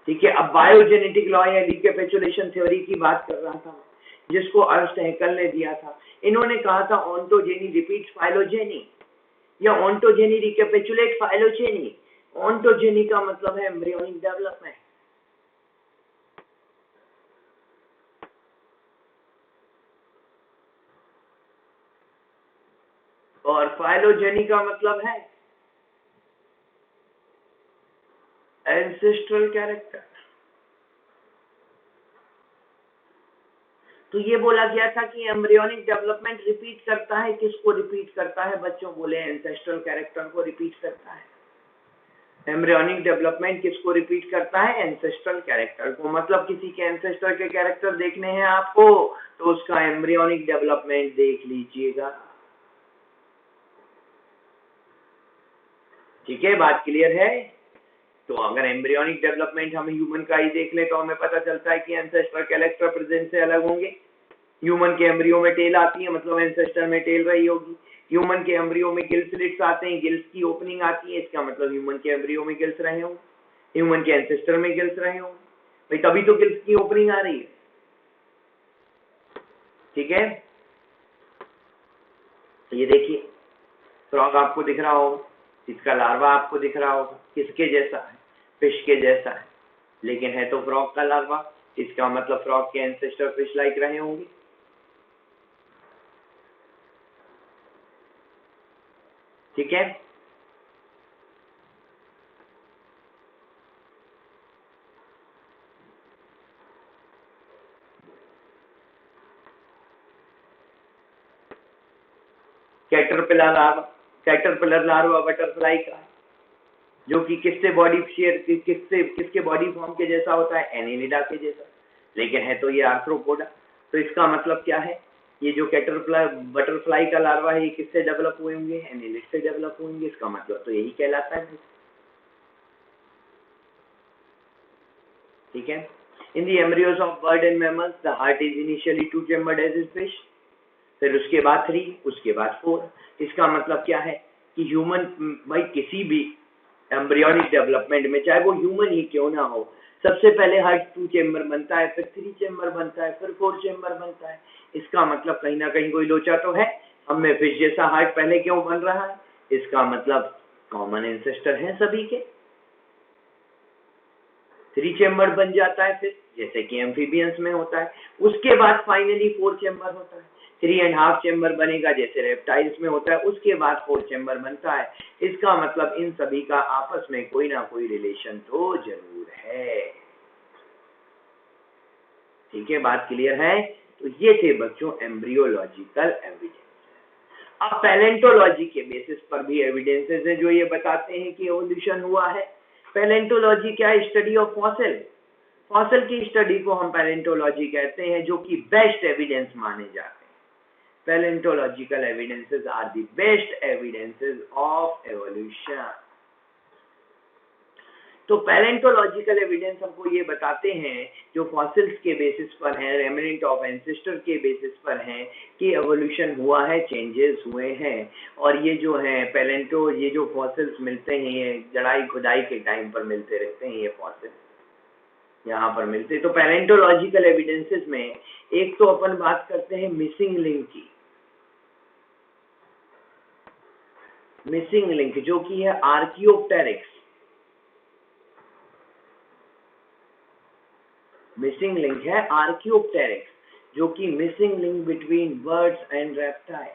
ठीक है, अब बायोजेनेटिक लॉ या रिकैपिचुलेशन थ्योरी की बात कर रहा था, जिसको अर्स्ट हैकल ने दिया था। इन्होंने कहा था ऑन्टोजेनी रिपीट फाइलोजेनी या ऑन्टोजेनी रिकैपिचुलेट फाइलोजेनी। ऑन्टोजेनी का मतलब है एम्ब्रियोनिक डेवलपमेंट, और फाइलोजेनी का मतलब है एंसेस्ट्रल कैरेक्टर। तो ये बोला गया था कि एम्ब्रियोनिक डेवलपमेंट रिपीट करता है, किसको रिपीट करता है बच्चों? बोले एंसेस्ट्रल कैरेक्टर को रिपीट करता है। एम्ब्रियोनिक डेवलपमेंट किसको रिपीट करता है? एंसेस्ट्रल कैरेक्टर को। मतलब किसी के एंसेस्टर के कैरेक्टर देखने हैं आपको तो उसका एम्ब्रियोनिक डेवलपमेंट देख लीजिएगा। ठीक है, बात क्लियर है? तो अगर एम्ब्रियोनिक डेवलपमेंट हम ह्यूमन का ही देख ले तो हमें पता चलता है कि एंसेस्टर कैरेक्टर प्रेजेंट से अलग होंगे। ह्यूमन के एम्ब्रियो में टेल आती है, मतलब एंसेस्टर में टेल रही होगी। ह्यूमन के एम्ब्रियो में गिल स्लिट्स आते हैं, गिल्स की ओपनिंग आती है, इसका मतलब ह्यूमन के एम्ब्रियो में गिल्स रहे होंगे, ह्यूमन के एंसेस्टर में गिल्स रहे होंगे भाई, तभी तो गिल्स की ओपनिंग आ रही है। ठीक है, ये देखिए फ्रॉग आपको दिख रहा होगा, इसका लार्वा आपको दिख रहा होगा, किसके जैसा है? फिश के जैसा है, लेकिन है तो फ्रॉग का लार्वा। इसका मतलब फ्रॉग के एंसेस्टर फिश लाइक रहे होंगे। ठीक है, कैटरपिलर लार्वा बटरफ्लाई का, जो कि किससे बॉडी शेयर किसके बॉडी फॉर्म के जैसा होता है? एनिलिडा के जैसा, लेकिन है तो ये आर्थ्रोपोडा। तो इसका मतलब क्या है? ये जो कैटरपिलर बटरफ्लाई का लार्वा है ये किससे डेवलप हुए होंगे? एनिलिड से डेवलप होंगे। इसका मतलब तो यही कहलाता है। ठीक है, in the embryos of bird and mammals the heart is initially two chambered as fish, फिर उसके बाद 3, उसके बाद 4। इसका मतलब क्या है कि ह्यूमन भाई किसी भी एम्ब्रियोनिक डेवलपमेंट में, चाहे वो ह्यूमन ही क्यों ना हो, सबसे पहले हार्ट 2 चेम्बर बनता है, फिर 3 चेम्बर बनता है, फिर 4 चेम्बर बनता है। इसका मतलब कहीं ना कहीं कोई लोचा तो है। हमें फिश जैसा हार्ट पहले क्यों बन रहा है? इसका मतलब कॉमन एंसेस्टर है सभी के। 3 चेम्बर बन जाता है फिर, जैसे कि एम्फीबियंस में होता है। उसके बाद फाइनली 4 चेम्बर होता है। 3.5 चेम्बर बनेगा जैसे रेप्टाइल्स में होता है, उसके बाद 4 चेम्बर बनता है। इसका मतलब इन सभी का आपस में कोई ना कोई रिलेशन तो जरूर है। ठीक है, बात क्लियर है? तो ये थे बच्चों एम्ब्रियोलॉजिकल एविडेंस। अब पैलेंटोलॉजी के बेसिस पर भी एविडेंसेस है जो ये बताते हैं कि एवोल्यूशन हुआ है। पैलेंटोलॉजी क्या है? Study of fossil. फॉसिल की स्टडी को हम पैलेंटोलॉजी कहते हैं, जो कि बेस्ट एविडेंस माने जाते हैं। Palaeontological evidences are the best evidences of evolution. तो पैलेंटोलॉजिकल एविडेंस हमको ये बताते हैं, जो फॉसिल्स के बेसिस पर हैं, रेमिनेंट ऑफ एंसेस्टर के बेसिस पर हैं, कि एवोल्यूशन हुआ है, चेंजेस हुए हैं। और ये जो है ये जो फॉसिल्स मिलते हैं, ये जड़ाई खुदाई के टाइम पर मिलते रहते हैं, ये फॉसिल यहाँ पर मिलते हैं। तो पैलेंटोलॉजिकल एविडेंसेस में एक तो अपन बात करते हैं मिसिंग लिंक की। मिसिंग लिंक जो कि है आर्कियोप्टेरिक्स। मिसिंग लिंक है आर्कियोप्टेरिक्स, जो कि missing link between birds and reptile,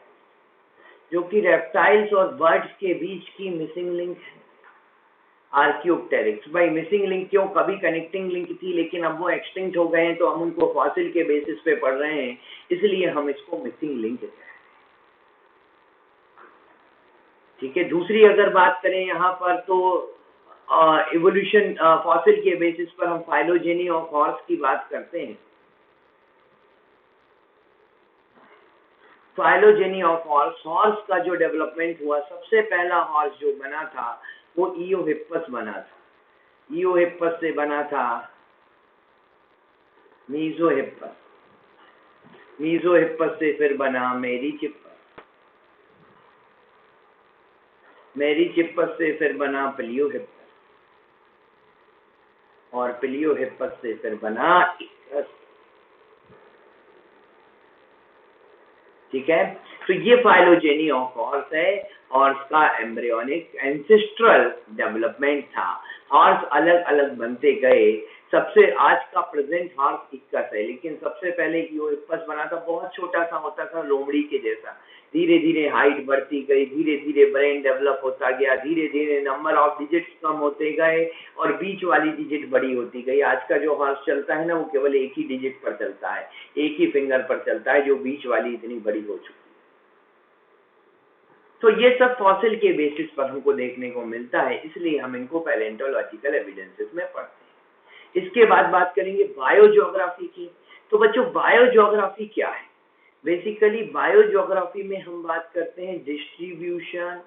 जो कि रेप्टाइल्स और बर्ड्स के बीच की मिसिंग लिंक है आर्कियोप्टेरिक्स। भाई मिसिंग लिंक क्यों? कभी कनेक्टिंग लिंक थी लेकिन अब वो एक्सटिंक्ट हो गए हैं, तो हम उनको फॉसिल के बेसिस पे पढ़ रहे हैं, इसलिए हम इसको मिसिंग लिंक कहते हैं। ठीक है, दूसरी अगर बात करें यहाँ पर तो इवोल्यूशन फॉसिल के बेसिस पर हम फाइलोजेनी ऑफ हॉर्स की बात करते हैं। फाइलोजेनी ऑफ हॉर्स, हॉर्स का जो डेवलपमेंट हुआ, सबसे पहला हॉर्स जो बना था वो ईओहिप्पस बना था। ईओहिप्पस से बना था मीजोहिप्पस, मीजोहिप्पस से फिर बना मेरिचिप्पस, मेरिचिप्पस से फिर बना प्लियोहिप्पस, और प्लियोहिप्पस से फिर बना इक्कस। ठीक है, तो ये फाइलोजेनी ऑफ हॉर्स है और इसका एम्ब्रियोनिक एंसेस्ट्रल डेवलपमेंट था। हॉर्स अलग अलग बनते गए, सबसे आज का प्रेजेंट हॉर्स इक्कस है, लेकिन सबसे पहले इक्कस बना था, बहुत छोटा सा होता था, लोमड़ी के जैसा। धीरे धीरे हाइट बढ़ती गई, धीरे धीरे ब्रेन डेवलप होता गया, धीरे धीरे नंबर ऑफ डिजिट्स कम होते गए और बीच वाली डिजिट बड़ी होती गई। आज का जो हॉर्स चलता है ना, वो केवल एक ही डिजिट पर चलता है, एक ही फिंगर पर चलता है, जो बीच वाली इतनी बड़ी हो चुकी है। तो ये सब फॉसिल के बेसिस पर हमको देखने को मिलता है, इसलिए हम इनको पैलेंटोलॉजिकल एविडेंसेस में पढ़ते हैं। इसके बाद बात करेंगे बायोजियोग्राफी की। तो बच्चों, बायोजियोग्राफी क्या है? बेसिकली बायोजियोग्राफी में हम बात करते हैं distribution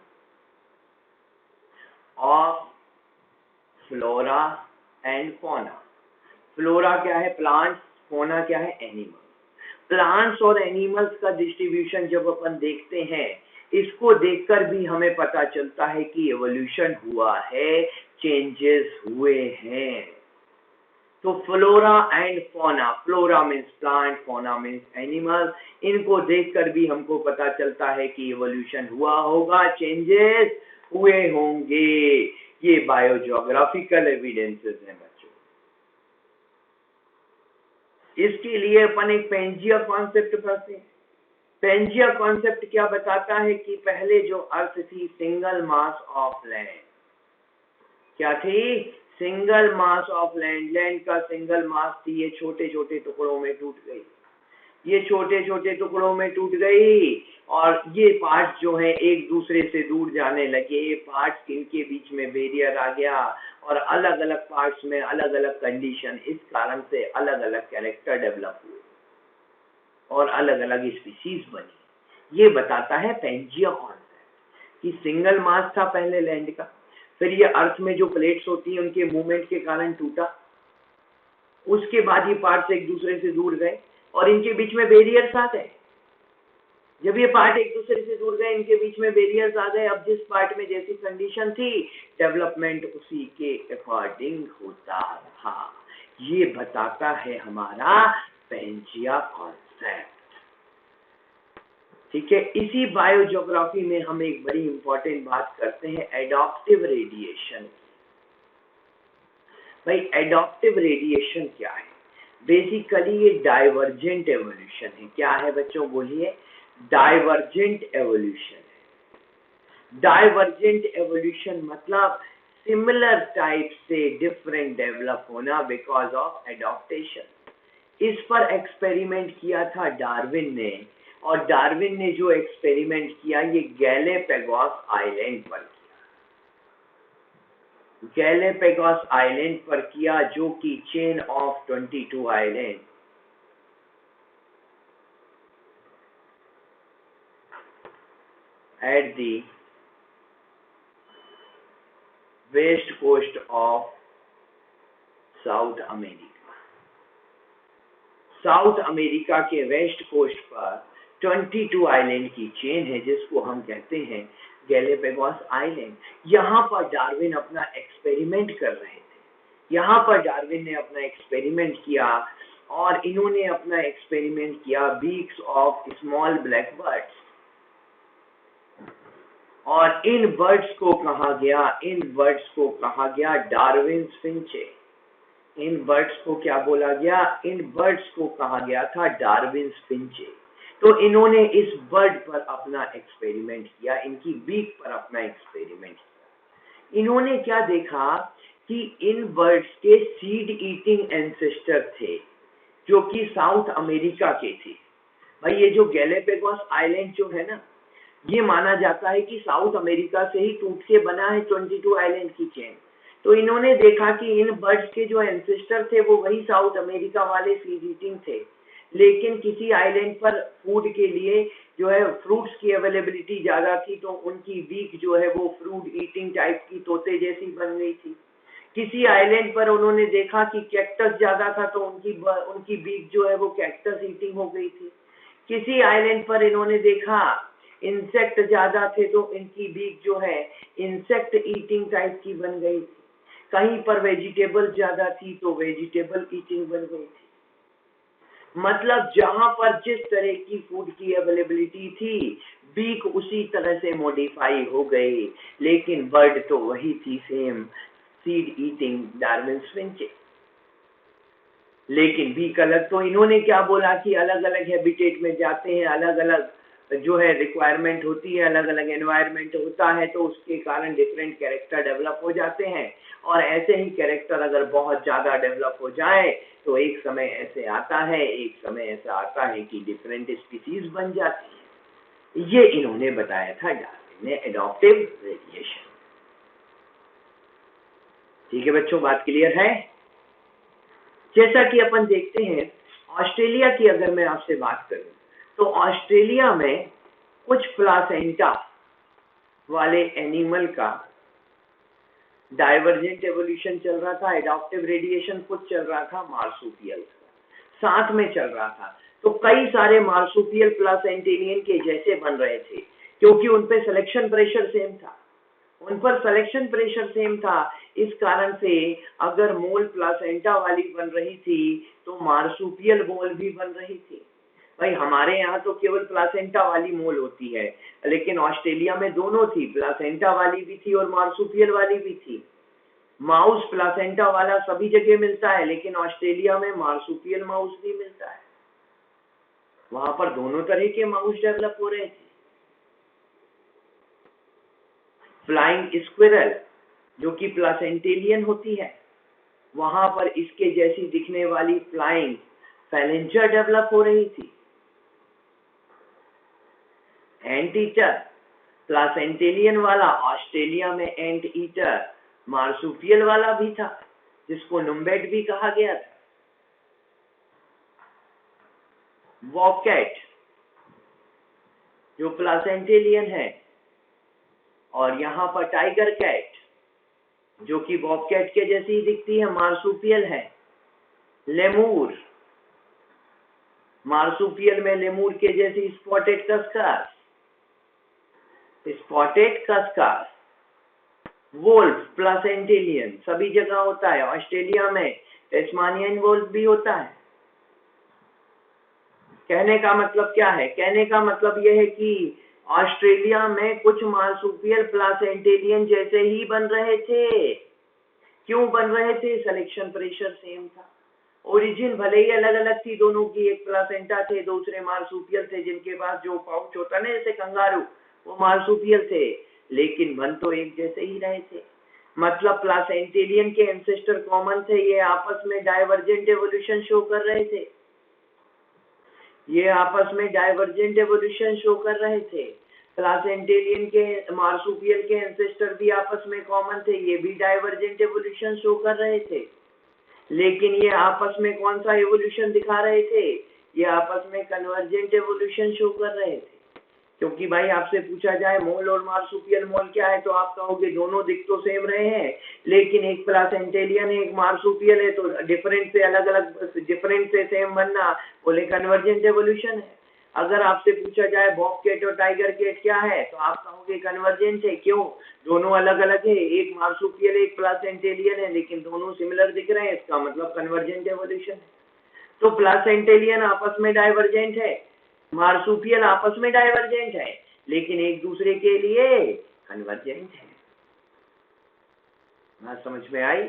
of flora and fauna. Flora क्या है? प्लांट्स। फौना क्या है? एनिमल्स। प्लांट्स और एनिमल्स का डिस्ट्रीब्यूशन जब अपन देखते हैं, इसको देखकर भी हमें पता चलता है कि एवोल्यूशन हुआ है, चेंजेस हुए हैं। तो flora and fauna, flora means plant, fauna means animal, इनको देखकर भी हमको पता चलता है कि एवोल्यूशन हुआ होगा, चेंजेस हुए होंगे। ये बायोजियोग्राफिकल एविडेंसेस हैं बच्चों। इसके लिए अपन एक पेंजिया कॉन्सेप्ट पढ़ते हैं। पेंजिया कॉन्सेप्ट क्या बताता है कि पहले जो अर्थ थी, सिंगल मास ऑफ लैंड। क्या थी? Single mass of land. Land का सिंगल मास थी, ये छोटे छोटे टुकड़ों में टूट गई। ये छोटे छोटे टुकड़ों में टूट गई और ये पार्ट्स जो हैं एक दूसरे से दूर जाने लगे। ये पार्ट्स, इनके बीच में बैरियर आ गया और अलग अलग पार्ट्स में अलग अलग कंडीशन, इस कारण से अलग अलग कैरेक्टर डेवलप हुए और अलग अलग स्पीशीज बनी। ये बताता है पेंजिया कॉन्सेप्ट कि सिंगल मास था पहले लैंड का, फिर ये अर्थ में जो प्लेट्स होती हैं उनके मूवमेंट के कारण टूटा, उसके बाद ये पार्ट्स एक दूसरे से दूर गए और इनके बीच में बैरियर्स आ गए। जब ये पार्ट एक दूसरे से दूर गए, इनके बीच में बैरियर्स आ गए। अब जिस पार्ट में जैसी कंडीशन थी, डेवलपमेंट उसी के अकॉर्डिंग होता था। ये बताता है हमारा पेंजिया कॉन्सेप्ट। ठीक है, इसी बायोजियोग्राफी में हम एक बड़ी इंपॉर्टेंट बात करते हैं, एडॉप्टिव रेडिएशन। भाई, एडॉप्टिव रेडिएशन क्या है? बेसिकली ये डाइवर्जेंट एवोल्यूशन है। क्या है बच्चों, बोलिए? डाइवर्जेंट एवोल्यूशन है। डाइवर्जेंट एवोल्यूशन मतलब सिमिलर टाइप से डिफरेंट डेवलप होना बिकॉज ऑफ एडॉप्टेशन। इस पर एक्सपेरिमेंट किया था डार्विन ने, और डार्विन ने जो एक्सपेरिमेंट किया, ये गैलेपेगोस आइलैंड पर किया। गैलेपेगोस आइलैंड पर किया, जो कि chain of 22 island at the west coast of south America. South America के वेस्ट कोस्ट पर 22 आइलैंड की चेन है, जिसको हम कहते हैं गैलेपेगोस आइलैंड। यहाँ पर डार्विन अपना एक्सपेरिमेंट कर रहे थे। यहाँ पर डार्विन ने अपना एक्सपेरिमेंट किया और इन्होंने अपना एक्सपेरिमेंट किया beaks of small black birds. और इन बर्ड्स को कहा गया, इन बर्ड्स को कहा गया डार्विन्स फिंचे। इन बर्ड्स को क्या बोला गया? इन बर्ड्स को कहा गया था डार्विन्स फिंचे। तो इन्होंने इस बर्ड पर अपना एक्सपेरिमेंट किया, इनकी बीक पर अपना एक्सपेरिमेंट किया। इन्होंने क्या देखा कि इन बर्ड्स के सीड ईटिंग एंसेस्टर थे, जो कि साउथ अमेरिका के थे। भाई, ये जो गैलेपेगोस आइलैंड जो है ना, ये माना जाता है कि साउथ अमेरिका से ही टूट के बना है 22 आइलैंड की चेन। तो इन्होंने देखा कि इन बर्ड्स के जो एंसेस्टर थे वो वही साउथ अमेरिका वाले सीड ईटिंग थे, लेकिन किसी आइलैंड पर फूड के लिए जो है फ्रूट्स की अवेलेबिलिटी ज्यादा थी, तो उनकी बीक जो है वो फ्रूट ईटिंग टाइप की तोते जैसी बन गई थी। किसी आइलैंड पर उन्होंने देखा कि कैक्टस ज्यादा था, तो उनकी बीक जो है वो कैक्टस ईटिंग हो गई थी। किसी आइलैंड पर इन्होंने देखा इंसेक्ट ज्यादा थे, तो इनकी बीक जो है इंसेक्ट ईटिंग टाइप की बन गई थी। कहीं पर वेजिटेबल ज्यादा थी तो वेजिटेबल ईटिंग बन गई थी। मतलब जहां पर जिस तरह की फूड की अवेलेबिलिटी थी, बीक उसी तरह से मॉडिफाई हो गए, लेकिन बर्ड तो वही थी same, seed eating Darwin's finches. लेकिन बीक अलग, तो इन्होंने क्या बोला कि अलग अलग हैबिटेट में जाते हैं, अलग अलग जो है रिक्वायरमेंट होती है, अलग अलग एनवायरनमेंट होता है, तो उसके कारण डिफरेंट कैरेक्टर डेवलप हो जाते हैं। और ऐसे ही कैरेक्टर अगर बहुत ज्यादा डेवलप हो जाए तो एक समय ऐसे आता है, एक समय ऐसा आता है कि डिफरेंट स्पीसीज बन जाती है। ये इन्होंने बताया था डार्विन ने, एडॉप्टिव रेडिएशन। ठीक है बच्चों, बात क्लियर है? जैसा कि अपन देखते हैं, ऑस्ट्रेलिया की अगर मैं आपसे बात करूं तो ऑस्ट्रेलिया में कुछ प्लासेंटा वाले एनिमल का डाइवर्जेंट एवोल्यूशन चल रहा था, एडॉप्टिव रेडिएशन कुछ चल रहा था, मार्सुपियल साथ में चल रहा था। तो कई सारे मार्सुपियल प्लासेंटेनियन के जैसे बन रहे थे, क्योंकि उन पे सिलेक्शन प्रेशर सेम था, उन पर सिलेक्शन प्रेशर सेम था। इस कारण से अगर मोल प्लासेंटा वाली बन रही थी तो मार्सुपियल मोल भी बन रही थी। भाई हमारे यहाँ तो केवल प्लासेंटा वाली मोल होती है, लेकिन ऑस्ट्रेलिया में दोनों थी, प्लासेंटा वाली भी थी और मार्सुपियल वाली भी थी। माउस प्लासेंटा वाला सभी जगह मिलता है, लेकिन ऑस्ट्रेलिया में मार्सुपियल माउस भी मिलता है। वहां पर दोनों तरह के माउस डेवलप हो रहे थे। फ्लाइंग स्क्विरल जो कि प्लासेंटेलियन होती है, वहां पर इसके जैसी दिखने वाली फ्लाइंग फैलेंजर डेवलप हो रही थी। एंट ईटर प्लासेंटेलियन वाला, ऑस्ट्रेलिया में एंट ईटर मार्सुपियल वाला भी था, जिसको नुम्बेट भी कहा गया था। वॉकैट जो प्लासेंटेलियन है, और यहाँ पर टाइगर कैट जो कि बॉबकैट के जैसी ही दिखती है, मार्सुपियल है। लेमूर, मार्सुपियल में लेमूर के जैसी स्पॉटेड कस्कास, वोल्फ प्लासेंटेलियन सभी जगह होता है, ऑस्ट्रेलिया में टेस्मानियन वोल्फ भी होता है। कहने का मतलब क्या है? कहने का मतलब यह है कि ऑस्ट्रेलिया में कुछ मार्सुपियल प्लासेंटेलियन जैसे ही बन रहे थे। क्यों बन रहे थे? सिलेक्शन प्रेशर सेम था। ओरिजिन भले ही अलग अलग थी दोनों की, एक प्लासेंटा थे, दूसरे मार्सुपियल थे, जिनके पास जो पाउच होता ना जैसे कंगारू, वो मार्सुपियल थे, लेकिन बन तो एक जैसे ही रहे थे। मतलब प्लासेंटेलियन के एंसेस्टर कॉमन थे, ये आपस में डाइवर्जेंट एवोल्यूशन शो कर रहे थे, ये आपस में डाइवर्जेंट एवोल्यूशन शो कर रहे थे। प्लासेंटेलियन के मार्सुपियल के एंसेस्टर भी आपस में कॉमन थे, ये भी डाइवर्जेंट एवोल्यूशन शो कर रहे थे। लेकिन ये आपस में कौन सा एवोल्यूशन दिखा रहे थे? ये आपस में कन्वर्जेंट एवोल्यूशन शो कर रहे थे। क्योंकि भाई आपसे पूछा जाए मोल और मार्सुपियल मोल क्या है, तो आप कहोगे दोनों दिख तो सेम रहे हैं, लेकिन एक प्लासेंटेलियन है एक मार्सुपियल है, तो डिफरेंट से अलग अलग, डिफरेंट से सेम बनना बोले कन्वर्जेंट एवोल्यूशन है। अगर आपसे पूछा जाए बॉबकैट और टाइगर कैट क्या है, तो आप कहोगे कन्वर्जेंट है। क्यों? दोनों अलग अलग है, एक मार्सुपियल एक प्लासेंटेलियन है, लेकिन दोनों सिमिलर दिख रहे हैं, इसका मतलब कन्वर्जेंट एवोल्यूशन है। तो प्लासेंटेलियन आपस में डाइवर्जेंट है, मार्सुपियल आपस में डाइवर्जेंट है, लेकिन एक दूसरे के लिए कन्वर्जेंट है। बात समझ में आई?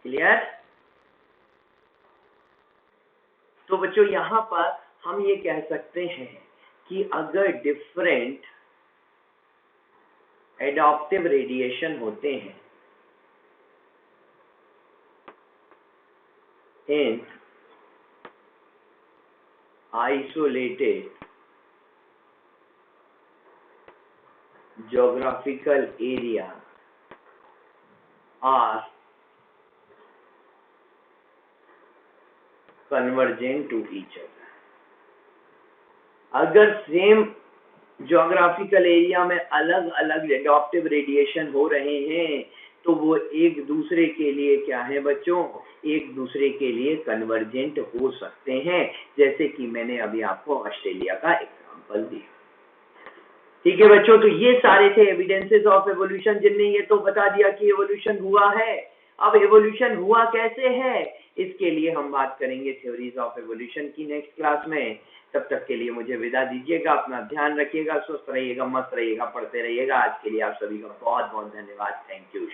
क्लियर? तो बच्चों यहां पर हम ये कह सकते हैं कि अगर डिफरेंट एडॉप्टिव रेडिएशन होते हैं इन isolated geographical area are convergent to each other। अगर सेम ज्योग्राफिकल एरिया में अलग अलग एडॉप्टिव रेडिएशन हो रहे हैं तो वो एक दूसरे के लिए क्या है बच्चों? एक दूसरे के लिए कन्वर्जेंट हो सकते हैं, जैसे कि मैंने अभी आपको ऑस्ट्रेलिया का एग्जांपल दिया। ठीक है बच्चों, तो ये सारे थे एविडेंसेस ऑफ एवोल्यूशन, जिनने ये तो बता दिया कि एवोल्यूशन हुआ है। अब एवोल्यूशन हुआ कैसे है, इसके लिए हम बात करेंगे थ्योरीज ऑफ एवोल्यूशन की नेक्स्ट क्लास में। तब तक के लिए मुझे विदा दीजिएगा, अपना ध्यान रखिएगा, स्वस्थ रहिएगा, मस्त रहिएगा, पढ़ते रहिएगा। आज के लिए आप सभी का बहुत बहुत धन्यवाद। Thank you.